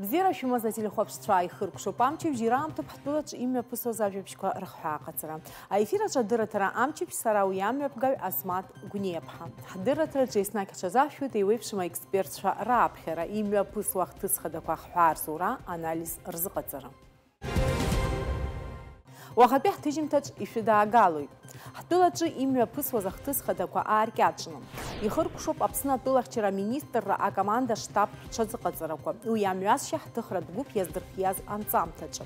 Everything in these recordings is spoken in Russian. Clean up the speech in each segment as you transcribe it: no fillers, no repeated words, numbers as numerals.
Бзира шумазна телехопшцва ихыркшоп амчип жирамтоп ҳтәылаҿ имҩаԥысуаз ажәабжьқәа рыхҳәааҟаҵара. Аефираҿы адырраҭара амчип сара уиамҩаԥгаҩ Асмат Гәниаԥҳа. Ҳдырраҭараҿы еснагь ҳҽазаҳшәоит еиуеиԥшым аекспертцәа раԥхьара, имҩаԥысуа ахҭыс хадақәа ҳҳәаарзура, анализ рзыҟаҵара. Уахатәи ҳҭыжьымҭаҿ ишәыдаагалоит. Ҳтәылаҿы имҩаԥысуаз ахҭыс хадақәа ааркьаҿны. Ихыркәшоуп Аԥсны атәылахьчара аминистрра акоманда штаб ҽазыҟаҵарақәа. Уи амҩасшьа ҳҭыхратә гәыԥ иаздырхиаз анҵамҭаҿы.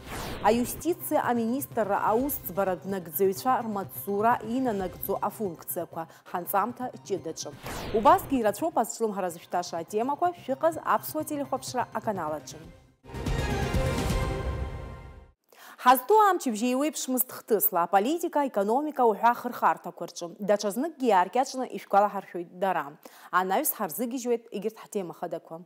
Аиустициа аминистрра аусӡбаратә нагӡаҩцәа рмаҵзура инанагӡо афункциақәа ҳанҵамҭа ҷыдаҿы. Убасгьы ирацәоуп азҿлымҳара зышәҭаша атемақәа шәыҟаз аԥсуа телехәаԥшра аканалаҿы. Ҳазтәу амчыбжьы еиуеиԥшмызт хҭысла, аполитика, аекономика уҳәа хырхарҭақәа рҿы. Даҽазныкгьы иааркьаҿны ишәгәалаҳаршәоит дара. Анаҩс ҳарзыгьежьуеит егьырҭ ҳтема хадақәа.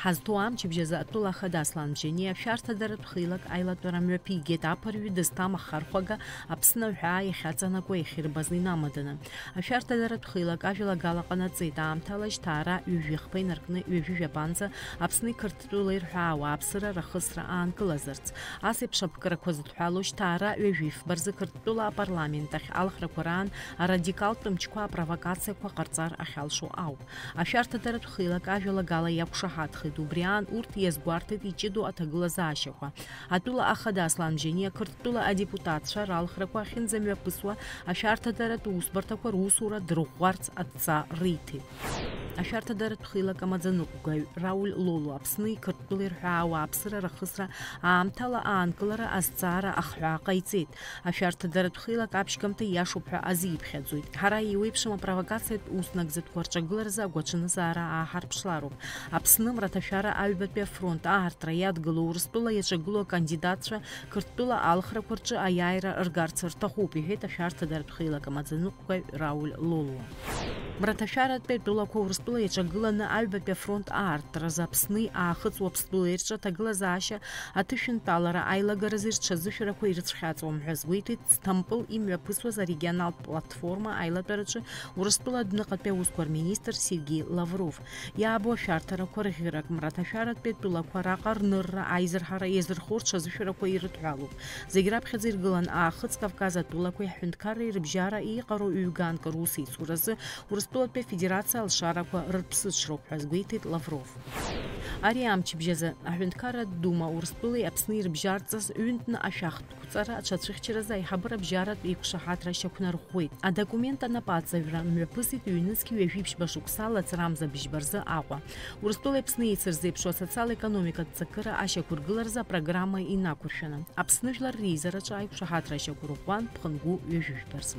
Ҳазтәу амчыбжьазы атәыла ахада Аслан Бжьаниа шәарҭадаратә хеилак аилатәара мҩаԥигеит аԥырҩы дызҭам ахархәага Аԥсны аҳәаа иахьаҵанакуа иахьырбаз инамаданы. Ашәарҭадаратә хеилак ажәалагала ҟанаҵеит аамҭала Шьҭаара ҩажәихԥа инаркны ҩажәижәабанӡа Аԥсни Қырҭтәыла ирҳәаа ауааԥсыра рахысра аанкылазарц. Ас еиԥш апкрақәа зыҭҳәало Шьҭаара ҩажәифба рзы Қырҭтәыла апарламент ахь алхрақәа раан арадикалтә мчқәа апровокациақәа ҟарҵар ахьалшо ауп. Ашәарҭадаратә хеилак ажәалагала иақәшаҳаҭхеит. Убри аан урҭ иазгәарҭеит иҷыду аҭагылазаашьақәа. Атәыла ахада Аслан Бжьаниа Қырҭтәыла адепутатцәа ралхрақәа ахьынӡамҩаԥысуа ашәарҭадаратә усбарҭақәа русура дырӷәӷәарц адҵа риҭеит. Ашәарҭадаратә хеилак амаӡаныҟәгаҩ Рауль Лолу Аԥсни Қырҭтәыла ирҳәаа ауааԥсыра рахысра аамҭала аанкылара азҵаара ахҳәаа ҟаиҵеит. Ашәарҭадаратә хеилак аԥшьгамҭа иашоуп ҳәа азиԥхьаӡоит. Ҳара еиуеиԥшым апровокациатә уснагӡатәқәа рҿагыларазы агәаҽанызаара ааҳарԥшлароуп. Аԥсны Мраҭашәара аҩбатәи афронт аартра иадгыло Урыстәыла иаҿагыло акандидатцәа Қырҭтәыла алхрақәа рҿы аиааира ргарц рҭахуп, иҳәеит ашәарҭадаратә хеилак амаӡаныҟәгаҩ Рауль Лолуа. Мраҭашәаратәи атәылақәа Урыстәыла иаҿагыланы аҩбатәи афронт аартразы Аԥсни аахыҵуа Ԥстәылеи рҿы аҭагылазаашьа аҭышәынтәалара аилагаразы рҽазышәарақәа ирыцәхьаҵуам ҳәа згәеиҭеит Сҭампыл имҩаԥысуаз арегионалтә платформа аилатәараҿы Урыстәыла адәныҟатәи аусқәа рминистр Сергей Лавров. Иаабо ашәарҭарақәа рӷьырак Мраҭашәаратәи атәылақәа раҟа рнырра аизырҳара иазырхо рҽазышәарақәа ирыҭәҳәалоуп. Зегь раԥхьаӡа иргылан аахыҵ Кавказ атәылақәеи ҳҳәынҭқарреи рыбжьара иҟароу ҩ-ганкы русеицуразы Урыстәылатәи афедерациа алшарақәа рырԥсыҽроуп ҳәа згәеиҭеит Лавров. Ари амчыбжьазы аҳәынҭқарратә дума Урыстәылеи Аԥсни ирыбжьарҵаз ҩынтәны ашәахтәқәҵара аҽацәыхьчаразы аиҳабыра абжьаратә еиқәшаҳаҭра шьақәнарӷәӷәеит. Адокумент анапаҵаҩра мҩаԥысит ҩнызқьи ҩажәибжьба шықәса лацрамза быжьба рзы Аҟәа. Урыстәылеи Аԥсни еицырзеиԥшу асоциал-економикатә ҵакыра ашьақәыргыларазы апрограмма инақәыршәаны. Аԥсны жәлар реизараҿы аиқәшаҳаҭра шьақәырӷәӷәан Ԥхынгәу ҩажәижәба рзы.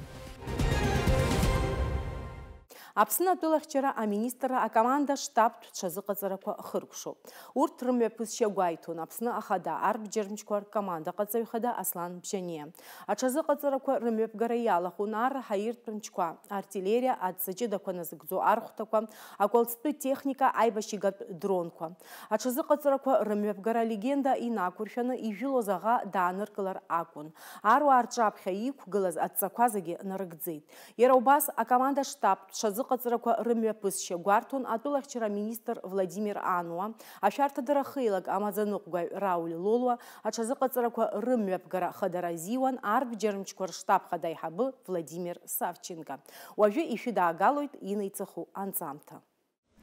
Аԥсны атәылахьчара аминистрра акоманда штабтә ҽазыҟаҵарақәа хыркәшоуп. Урҭ рымҩаԥысшьа гәаиҭон Аԥсны ахада арбџьармчқәа ркомандаҟаҵаҩ хада Аслан Бжьаниа. Аҽазыҟаҵарақәа рымҩаԥгара иалахәын арраҳаиртә мчқәа, артиллерия, аҵаҷыдақәа назыгӡо архәҭақәа, акәалӡтәы техника, аибашьыгатә дронқәа. Аҽазыҟаҵарақәа рымҩаԥгара легенда инақәыршәаны ижәылоз аӷа дааныркылар акәын. Аруаа рҿаԥхьа иқәгылаз адҵақәа зегьы нарыгӡеит. Иара убас акоманда штабтә ҽазыҟаҵарақәа рымҩаԥысшьа гәарҭон атәылахьчара аминистр Владимир Ануа, ашәарҭадара хеилак амаӡаныҟәгаҩ Рауль Лолуа, аҽазыҟаҵарақәа рымҩаԥгара хадара азиуан арбџьармчқәа рштаб хада аиҳабы Владимир Савченко. Уажәы ишәыдаагалоит инаиҵаху анҵамҭа.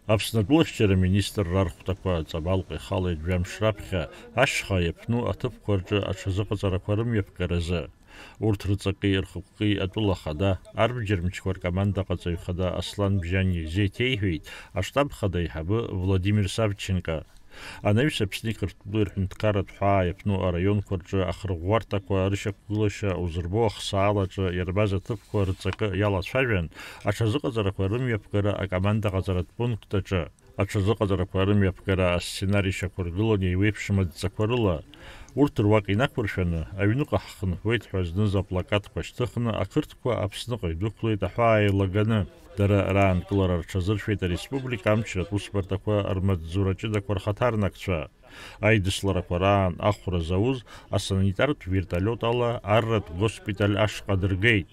Аԥсны атәылахьчара аминистрра архәҭақәа аҵабалҟа ихалеит жәамш раԥхьа ашьха иаԥну аҭыԥқәа рҿы аҽазыҟаҵарақәа рымҩаԥгаразы. Урҭ рыҵаки рхықәки атәыла ахада арбџьармчқәа ркомандаҟаҵаҩ хада Аслан Бжьаниа изеиҭеиҳәеит аштаб хада аиҳабы Владимир Савченко. Анаҩс Аԥсни Қырҭтәыла ирҳәынҭқарратә ҳәаа иаԥну араионқәа рҿы ахырӷәӷәарҭақәа рышьақәгылашьа узырбо ахсаалаҿы иарбаз аҭыԥқәа рҵакы иалацәажәан аҽазыҟаҵарақәа рымҩаԥгара акомандаҟаҵаратә пункт аҿы. Аҽазыҟаҵарақәа рымҩаԥгара асценари шьақәыргылон еиуеиԥшым адҵақәа рыла. Урҭ руак инақәыршәаны аҩныҟа ҳхынҳәуеит ҳәа зныз аплакатқәа шьҭыхны ақырҭқәа Аԥсныҟа идәықәлеит аҳәаа еилаганы. Дара раанкылара рҽазыршәеит ареспублика амчратә усбарҭақәа рмаҵзура ҷыдақәа рхаҭарнакцәа. Аидысларақәа раан ахәра зауз асанитартә вертолиот ала арратә госпиталь ашҟа дыргеит.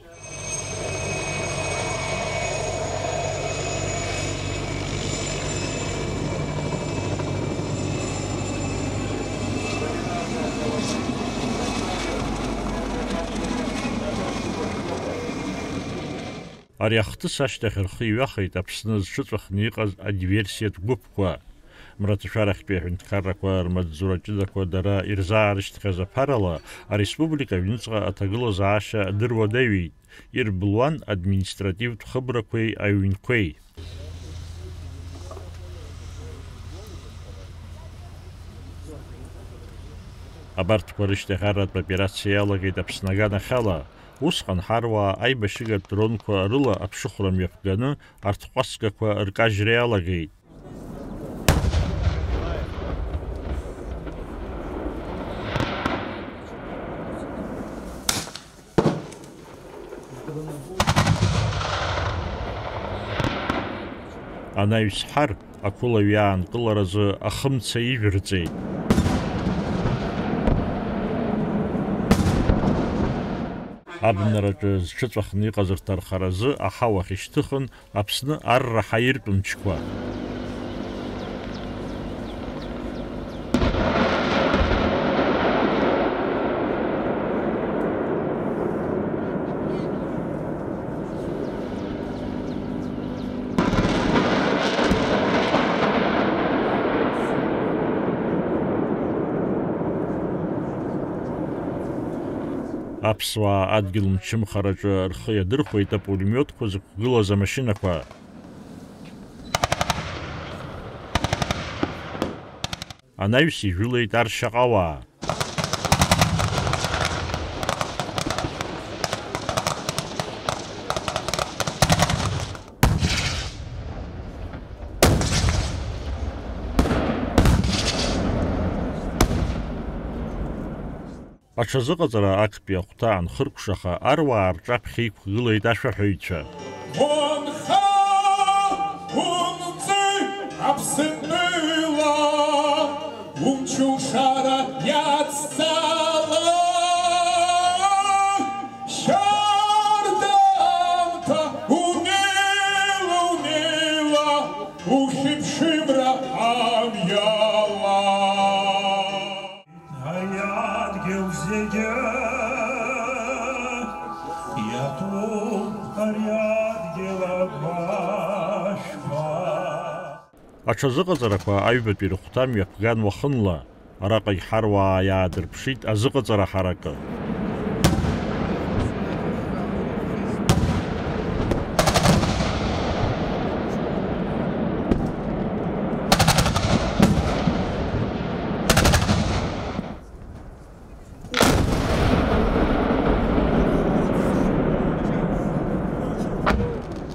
Ари ахҭыс ашьҭахь рхы иҩахеит Аԥсны зҽыҵәахны иҟаз адиверсиатә гәыԥқәа. Мраҭашәарахьтәи аҳәынҭқаррақәа рмаҵзура ҷыдақәа дара ирзаарышьҭхьаз аԥарала ареспублика аҩныҵҟа аҭагылазаашьа адыруадаҩит, ирбылуан административтә хыбрақәеи аҩнқәеи. Абарҭқәа рышьҭахь арратә операциа иалагеит Аԥсны аганахьала. Усҟан ҳаруаа аибашьыгатә дронқәа рыла аԥшыхәра мҩаԥганы арҭҟәацгақәа ркажьра иалагеит. Анаҩс ҳар ақәылаҩ иаанкыларазы ахымца ижәырҵеит. Абнараҿы зҽыҵәахны иҟаз рҭархаразы аҳауахь ишьҭыхын Аԥсны арра ҳаиртә мчқәа. Аԥсуаа адгьыл мчымхараҿы рхы иадырхәеит апулемиотқәа зықәгылаз амашьынақәа. Анаҩс ижәылеит аршьаҟауаа. Аҽазыҟаҵара актәи ахәҭа анхыркәшаха аруаа рҿаԥхьа иқәгылеит ашәаҳәаҩцәа. Аҽазыҟаҵарақәа аҩбатәи рыхәҭа мҩаԥган уахынла, араҟа иҳаруаа иаадырԥшит азыҟаҵара ҳаракы.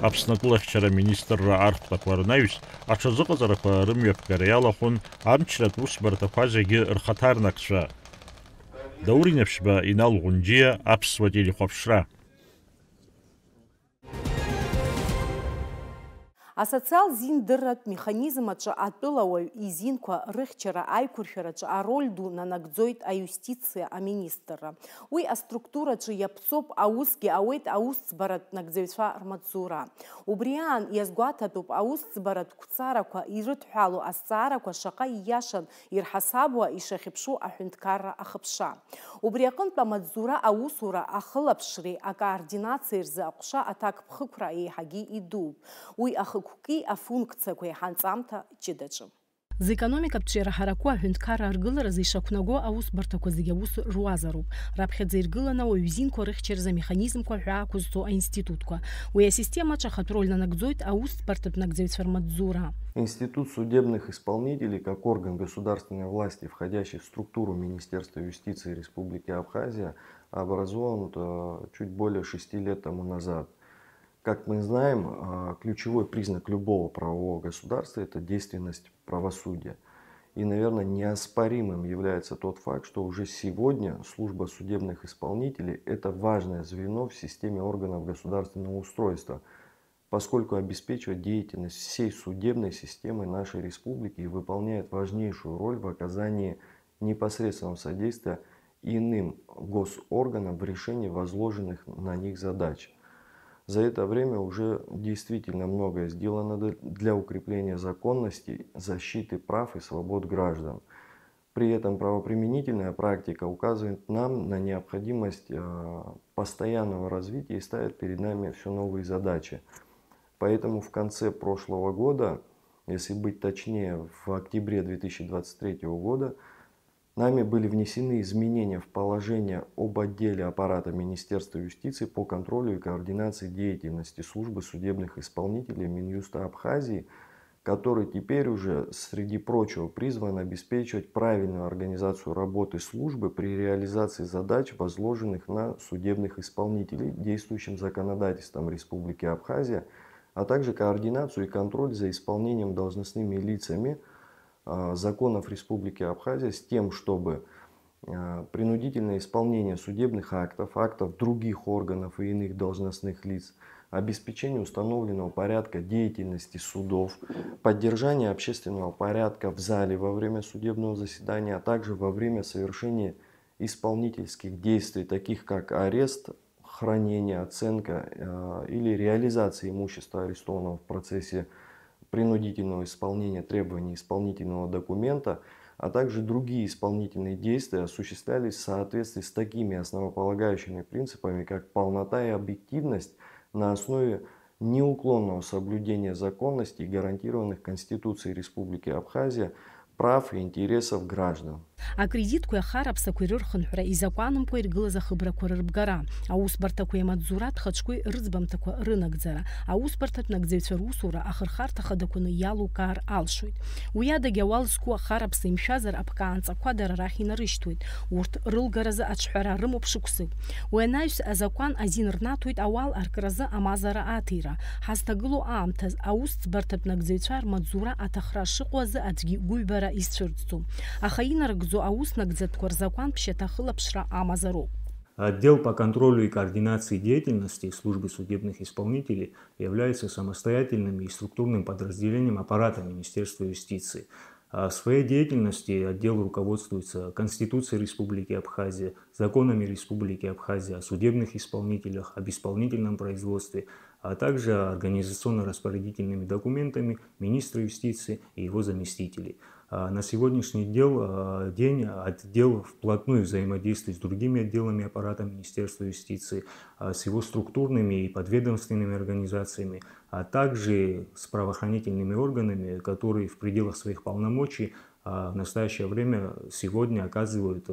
Аԥсны атәылахьчара министрра архәҭақәа рнаҩс аҽазыҟаҵарақәа рымҩаԥгара иалахәын амчратә усбарҭақәа зегьы рхаҭарнакцәа. Даур Инаԥшьба, Инал Ӷәынџьиа, Аԥсуа телехәаԥшра. Асоциал зиндырратә механизм аҿы атәылауаҩ изинқәа рыхьчара аиқәыршәараҿы ароль ду нанагӡоит аиустициа аминистрра. Уи аструктураҿы иаԥҵоуп аусгьы ауеит аусӡбаратә нагӡаҩцәа рмаҵзура. Убри аан иазгәаҭатәуп аусӡбаратә қәҵарақәа ирыдҳәалоу азҵаарақәа шаҟа ииашан ирҳасабуа ишахьыԥшу аҳәынҭқарра ахыԥша. Убри аҟынтә амаҵзура аусура ахылаԥшреи акоординациеи рзы аҟәша аҭакԥхықәра еиҳагьы идууп. Уи ахықәки афункциақәа еиҳанҵамҭа ҷыдаҿы. Зекономикатә ҿиараҳарақәа аҳәынҭқарра аргыларазы ишақәнаго аусбарҭақәа зегьы аус руазароуп. Раԥхьаӡа иргыланы ауаҩ-зинқәа рыхьчаразы амеханизмқәа ҳәаақәа зҵоу аинститутқәа. Уи асистемаҿы ахатә роль нанагӡоит аусбарҭатә нагӡаҩцәа рмаҵзура. Институт судебных исполнителей, как орган государственной власти, входящий в структуру Министерства юстиции Республики Абхазия, образован чуть более 6 лет тому назад. Как мы знаем, ключевой признак любого правового государства – это действенность правосудия. И, наверное, неоспоримым является тот факт, что уже сегодня служба судебных исполнителей – это важное звено в системе органов государственного устройства, поскольку обеспечивает деятельность всей судебной системы нашей республики и выполняет важнейшую роль в оказании непосредственного содействия иным госорганам в решении возложенных на них задач. За это время уже действительно многое сделано для укрепления законности, защиты прав и свобод граждан. При этом правоприменительная практика указывает нам на необходимость постоянного развития и ставит перед нами все новые задачи. Поэтому в конце прошлого года, если быть точнее, в октябре 2023 года, нами были внесены изменения в положение об отделе аппарата Министерства юстиции по контролю и координации деятельности службы судебных исполнителей Минюста Абхазии, который теперь уже, среди прочего, призван обеспечивать правильную организацию работы службы при реализации задач, возложенных на судебных исполнителей действующим законодательством Республики Абхазия, а также координацию и контроль за исполнением должностными лицами законов Республики Абхазия с тем, чтобы принудительное исполнение судебных актов, актов других органов и иных должностных лиц, обеспечение установленного порядка деятельности судов, поддержание общественного порядка в зале во время судебного заседания, а также во время совершения исполнительских действий, таких как арест, хранение, оценка или реализация имущества арестованного в процессе принудительного исполнения требований исполнительного документа, а также другие исполнительные действия осуществлялись в соответствии с такими основополагающими принципами, как полнота и объективность на основе неуклонного соблюдения законности и гарантированных Конституцией Республики Абхазия прав и интересов граждан. Акредитку яхар апсакуирыр хынхура изакуаным поиргылы захыбра курырбгара, аусбартаку ямадзурат хачкуй рызбамтаку рынакдзара, аусбартат нагдзевцвер усура ахырхарта хадакуны ялу каар алшуит. Уяда гявалску ахар апсаимшазар апкаанцаква дарарахина рыштуит, урт рылгаразы ачхара рымопшуксы. Уянаюс азакуан азин рнатуит авал аркразы амазара атира, хастагылу аамтаз аусбартат нагдзевцвер мадзура атахра шықуазы адги гуйбара исцвырдцу. Ахаина Отдел по контролю и координации деятельности службы судебных исполнителей является самостоятельным и структурным подразделением аппарата Министерства юстиции. В своей деятельности отдел руководствуется Конституцией Республики Абхазия, законами Республики Абхазия о судебных исполнителях, об исполнительном производстве, а также организационно-распорядительными документами министра юстиции и его заместителей. На сегодняшний день отдел вплотную взаимодействует с другими отделами аппарата Министерства юстиции, с его структурными и подведомственными организациями, а также с правоохранительными органами, которые в пределах своих полномочий в настоящее время сегодня оказывают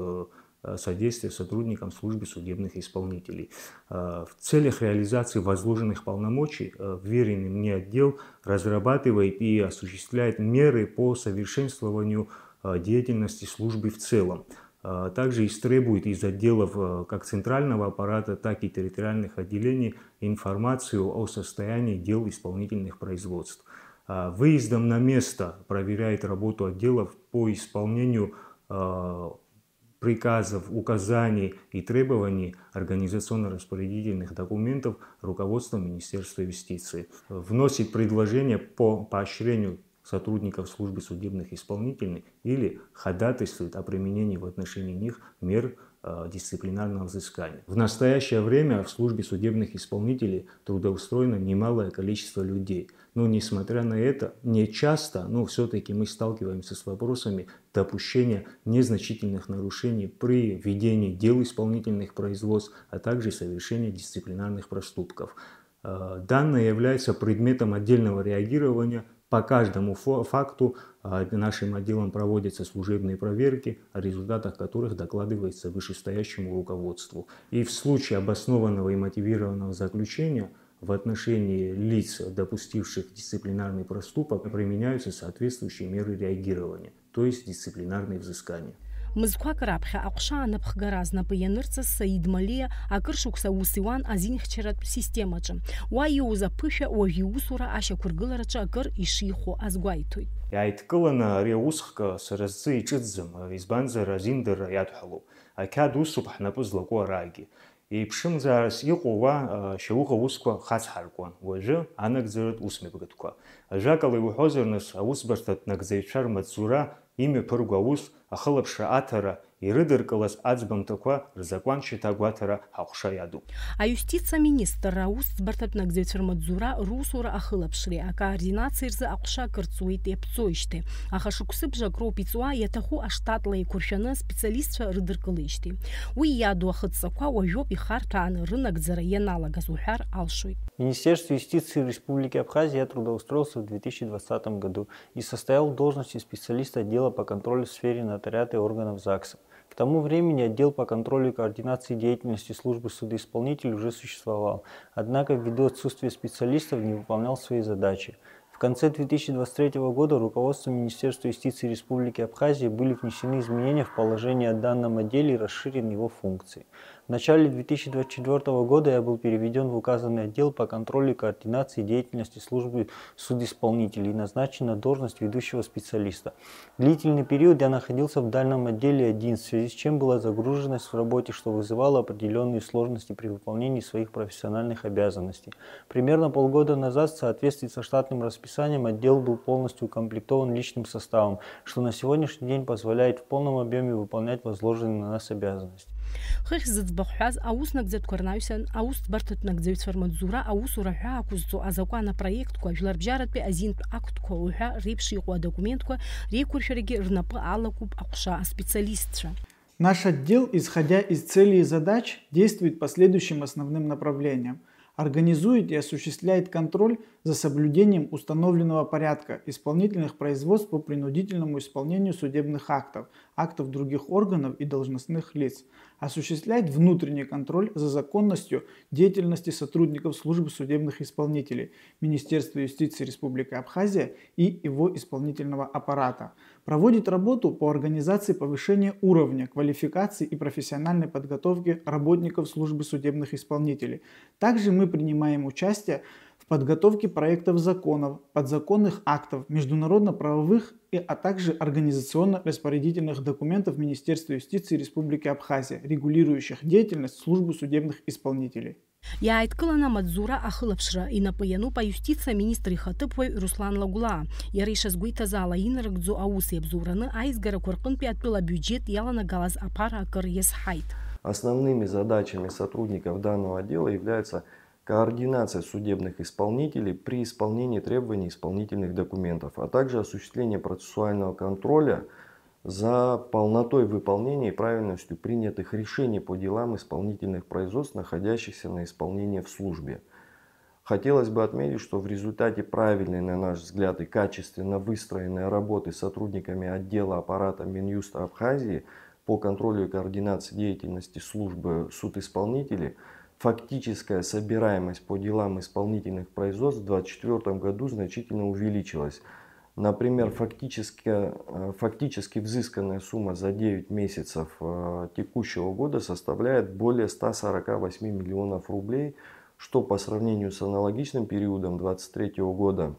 содействие сотрудникам службы судебных исполнителей. В целях реализации возложенных полномочий вверенный мне отдел разрабатывает и осуществляет меры по совершенствованию деятельности службы в целом. Также истребует из отделов как центрального аппарата, так и территориальных отделений информацию о состоянии дел исполнительных производств. Выездом на место проверяет работу отделов по исполнению приказов, указаний и требований организационно-распорядительных документов руководства Министерства юстиции. Вносит предложения по поощрению сотрудников службы судебных исполнителей или ходатайствует о применении в отношении них мер дисциплинарного взыскания. В настоящее время в службе судебных исполнителей трудоустроено немалое количество людей. Но несмотря на это, не часто, но все-таки мы сталкиваемся с вопросами допущения незначительных нарушений при ведении дел исполнительных производств, а также совершения дисциплинарных проступков. Данное является предметом отдельного реагирования. По каждому факту нашим отделом проводятся служебные проверки, о результатах которых докладывается вышестоящему руководству. И в случае обоснованного и мотивированного заключения в отношении лиц, допустивших дисциплинарный проступок, применяются соответствующие меры реагирования, то есть дисциплинарные взыскания. Мызквак рапхя акша напхгараз напыянырца Саид Малия акыршукса усиван азинхчерат системача. Уайюза пыша уавиусура аша кургыларача акыр ишиху азгуайтуй. Яйткылана реусхка саразцы ичидзам избанзар азиндер ядхалу. Акад усуп хнапызлаку раги. И пшимзарс иқуа шауха усква хацхаркуан. Уажы анагзарат усмебгатква. Жакалы ухозернас аусбартат нагзайчар мацура имя пыргуаус ахылаԥшра аҭара ирыдыркылаз аӡбамҭақәа рзакәан шьаҭагәаҭара ҳаҟәша иаду. Аиустициа министр аус ӡбарҭатә нагӡаҩцәа рмаҵзура русура ахылаԥшреи акоординациеи рзы аҟәша кырҵуеит иаԥҵоижьҭеи. Аха шықәсыбжак роуп иҵуа иаҭаху аштатла еиқәыршәаны специалистцәа рыдыркылеижьҭеи. Уи иаду ахыҵцақәа уажәоуп ихарҭәааны рынагӡара ианалагаз уҳәар алшоит. Министерство юстиции Республики Абхазия я трудоустроился в 2020 году и состоял в должности специалиста отдела по контролю в сфере нотариата и органов ЗАГСа. К тому времени отдел по контролю и координации деятельности службы судоисполнителей уже существовал, однако ввиду отсутствия специалистов не выполнял свои задачи. В конце 2023 года руководством Министерства юстиции Республики Абхазия были внесены изменения в положение о данном отделе и расширены его функции. В начале 2024 года я был переведен в указанный отдел по контролю и координации деятельности службы судоисполнителей и назначен на должность ведущего специалиста. Длительный период я находился в данном отделе один, в связи с чем была загруженность в работе, что вызывало определенные сложности при выполнении своих профессиональных обязанностей. Примерно полгода назад в соответствии со штатным расписанием отдел был полностью укомплектован личным составом, что на сегодняшний день позволяет в полном объеме выполнять возложенные на нас обязанности. Хыхь зыӡбахәҳәаз аус нагӡатәқәа рнаҩсан аус ӡбарҭатә нагӡаҩцәа рмаҵзура аусура ҳәа ақәызҵо азакәан апроектқәа жәларбжьаратәи азинтә актқәа уҳәа реиԥш иҟоу адокументқәа реиқәыршәарагьы рнапы алакуп аҟәша аспециалистцәа. Наш отдел, исходя из целей и задач, действует по следующим основным направлениям. Организует и осуществляет контроль за соблюдением установленного порядка исполнительных производств по принудительному исполнению судебных актов, актов других органов и должностных лиц. Осуществляет внутренний контроль за законностью деятельности сотрудников службы судебных исполнителей, Министерства юстиции Республики Абхазия и его исполнительного аппарата. Проводит работу по организации повышения уровня, квалификации и профессиональной подготовки работников службы судебных исполнителей. Также мы принимаем участие в подготовке проектов законов, подзаконных актов, международно-правовых, а также организационно-распорядительных документов Министерства юстиции Республики Абхазия, регулирующих деятельность службы судебных исполнителей. Иааидкыланы амаҵзура ахылаԥшра инапы иануп аиустициа министр ихаҭыԥуаҩ Руслан Лагәлаа. Иара ишазгәеиҭаз ала инарыгӡо аус иабзоураны аизгарақәа рҟынтәи атәыла бюджет иаланагалаз аԥара акыр иазҳаит. Основными задачами сотрудников данного отдела является координация судебных исполнителей при исполнении требований исполнительных документов, а также осуществление процессуального контроля за полнотой выполнения и правильностью принятых решений по делам исполнительных производств, находящихся на исполнении в службе. Хотелось бы отметить, что в результате правильной, на наш взгляд, и качественно выстроенной работы с сотрудниками отдела аппарата Минюста Абхазии по контролю и координации деятельности службы судисполнителей, фактическая собираемость по делам исполнительных производств в 2024 году значительно увеличилась. Например, фактически взысканная сумма за 9 месяцев текущего года составляет более 148 миллионов рублей, что по сравнению с аналогичным периодом 2023 года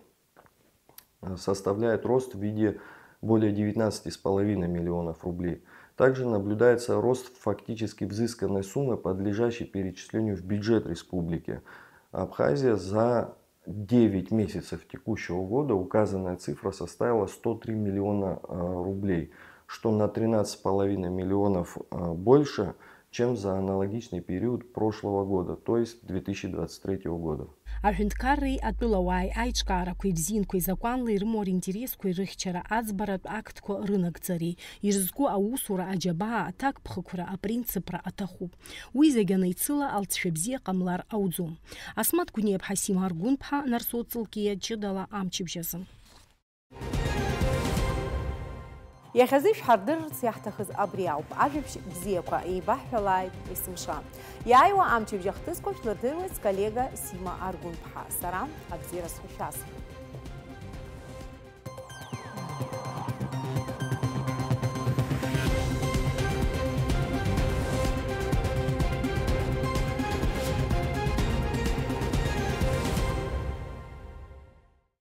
составляет рост в виде более 19,5 миллионов рублей. Также наблюдается рост фактически взысканной суммы, подлежащей перечислению в бюджет республики. Абхазия за 9 месяцев текущего года указанная цифра составила 103 миллиона рублей, что на 13,5 миллионов больше, чем за аналогичный период прошлого года, то есть 2023 года. Аҳәынҭқарреи атәылауааи аиҿкаарақәеи бзианқәеи закәанла ирымоу ринтересқәеи рыхьчара аӡбаратә актқәа рынагӡареи ирызку аусура аџьабаа аҭакԥхықәра апринципра аҭахуп. Уи зегьы анаицыла алҵшәа бзиа ҟамлар ауӡом. Асмаҭ Гәниаԥҳа, Сима Аргәынԥҳа, Нарсоу Ҵылкиа, Ҷыдала амчыбжьазы. Иахьазы шәҳардырырц иаҳҭахыз абри ауп. Ажәабжь бзиақәа еибаҳҳәалааит есымша. Иааиуа амчыбжьа хҭысқәа шәлырдыруеит сколлега Сима Аргәынԥҳа. Сара абзиара схәышәасхьоит.